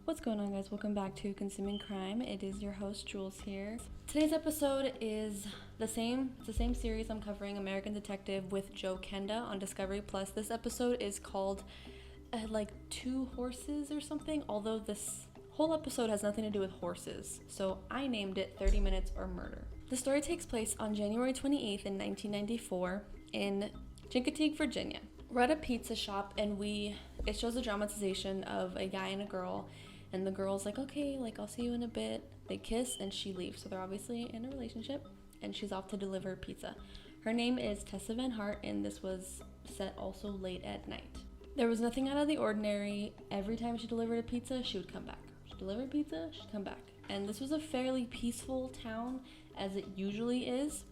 What's going on, guys? Welcome back to Consuming Crime. It is your host Jules here. Today's episode is it's the same series I'm covering, American Detective with Joe Kenda on Discovery Plus. This episode is called like Two Horses or something, although this whole episode has nothing to do with horses, so I named it 30 Minutes or Murder. The story takes place on January 28th in 1994 in Chincoteague, Virginia. We're at a pizza shop and it shows a dramatization of a guy and a girl, and the girl's like, okay, like, I'll see you in a bit. They kiss and she leaves, so they're obviously in a relationship, and she's off to deliver pizza. Her name is Tessa Vanhart, and this was set also late at night. There was nothing out of the ordinary. Every time she delivered a pizza, she would come back. She delivered pizza, she'd come back. And this was a fairly peaceful town, as it usually is,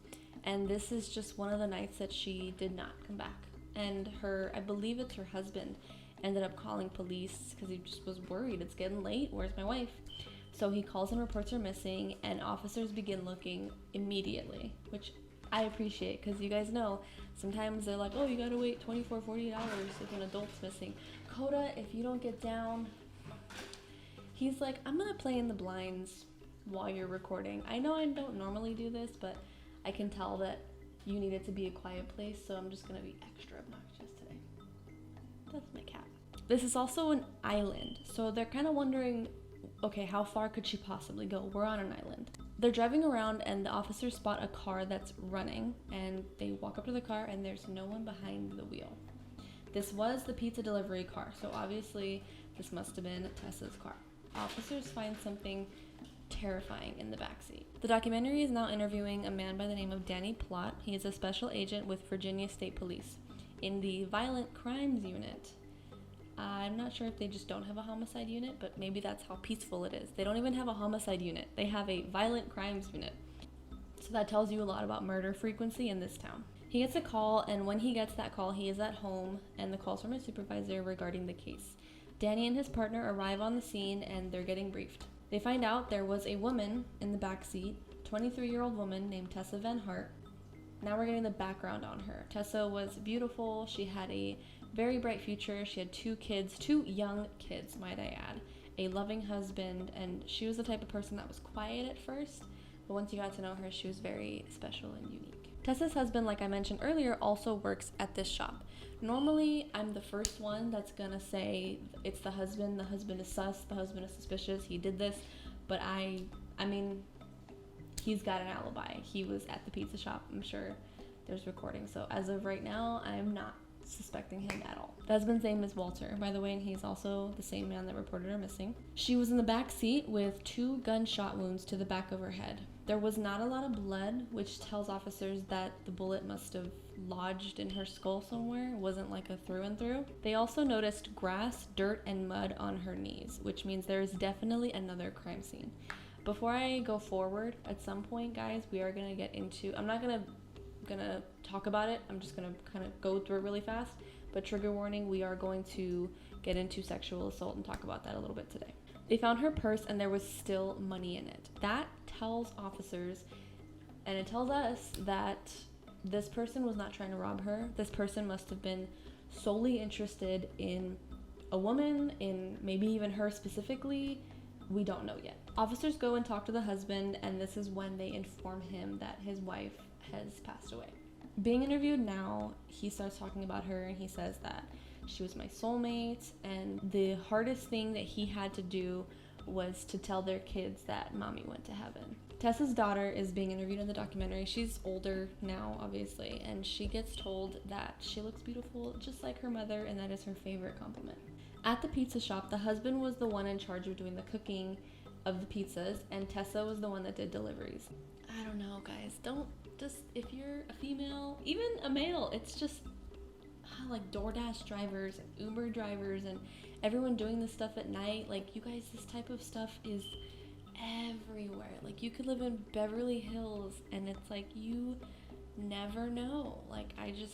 and this is just one of the nights that she did not come back. And I believe it's her husband, ended up calling police because he just was worried. It's getting late. Where's my wife? So he calls and reports her missing, and officers begin looking immediately, which I appreciate because you guys know sometimes they're like, oh, you gotta wait 24, 48 hours if an adult's missing. Coda, if you don't get down, he's like, I'm gonna play in the blinds while you're recording. I know I don't normally do this, but I can tell that you need it to be a quiet place, so I'm just gonna be extra obnoxious today. That's my cat. This is also an island, so they're kind of wondering, okay, how far could she possibly go? We're on an island. They're driving around and the officers spot a car that's running, and they walk up to the car and there's no one behind the wheel. This was the pizza delivery car, so obviously this must have been Tessa's car. Officers find something terrifying in the backseat. The documentary is now interviewing a man by the name of Danny Plott. He is a special agent with Virginia State Police in the Violent Crimes Unit. I'm not sure if they just don't have a homicide unit, but maybe that's how peaceful it is. They don't even have a homicide unit. They have a violent crimes unit. So that tells you a lot about murder frequency in this town. He gets a call, and when he gets that call, he is at home, and the call's from his supervisor regarding the case. Danny and his partner arrive on the scene, and they're getting briefed. They find out there was a woman in the back seat, 23-year-old woman named Tessa Vanhart. Now we're getting the background on her. Tessa was beautiful. She had a very bright future. She had two young kids, might I add, a loving husband, and she was the type of person that was quiet at first, but once you got to know her, she was very special and unique. Tessa's husband, like I mentioned earlier, also works at this shop. Normally, I'm the first one that's gonna say it's the husband is sus, the husband is suspicious, he did this, but I mean, he's got an alibi. He was at the pizza shop. I'm sure there's recording, so as of right now, I'm not suspecting him at all. The husband's name is Walter, by the way, and he's also the same man that reported her missing. She was in the back seat with 2 gunshot wounds to the back of her head. There was not a lot of blood, which tells officers that the bullet must have lodged in her skull somewhere. It wasn't like a through and through. They also noticed grass, dirt, and mud on her knees, which means there is definitely another crime scene. Before I go forward, at some point, guys, we are gonna get into, I'm not gonna talk about it, I'm just gonna kind of go through it really fast, but trigger warning, we are going to get into sexual assault and talk about that a little bit today. They found her purse and there was still money in it. That tells officers, and it tells us, that this person was not trying to rob her. This person must have been solely interested in a woman, in maybe even her specifically. We don't know yet. Officers go and talk to the husband, and this is when they inform him that his wife has passed away. Being interviewed now, he starts talking about her, and he says that she was my soulmate, and the hardest thing that he had to do was to tell their kids that mommy went to heaven. Tessa's daughter is being interviewed in the documentary. She's older now, obviously, and she gets told that she looks beautiful just like her mother, and that is her favorite compliment. At the pizza shop, the husband was the one in charge of doing the cooking of the pizzas, and Tessa was the one that did deliveries. I don't know, guys. If you're a female, even a male, it's just like DoorDash drivers and Uber drivers and everyone doing this stuff at night. Like, you guys, this type of stuff is everywhere. Like, you could live in Beverly Hills and it's like, you never know. Like,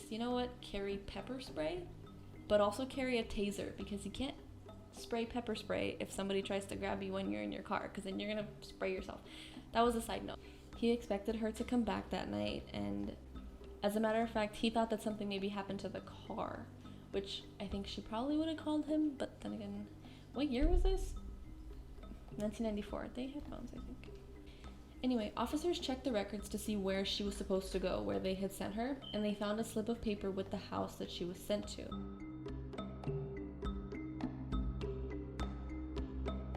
you know what? Carry pepper spray, but also carry a taser, because you can't spray pepper spray if somebody tries to grab you when you're in your car, because then you're gonna spray yourself. That was a side note. He expected her to come back that night, and as a matter of fact, he thought that something maybe happened to the car, which I think she probably would have called him, but then again, what year was this? 1994. They had phones, I think. Anyway, officers checked the records to see where she was supposed to go, where they had sent her, and they found a slip of paper with the house that she was sent to.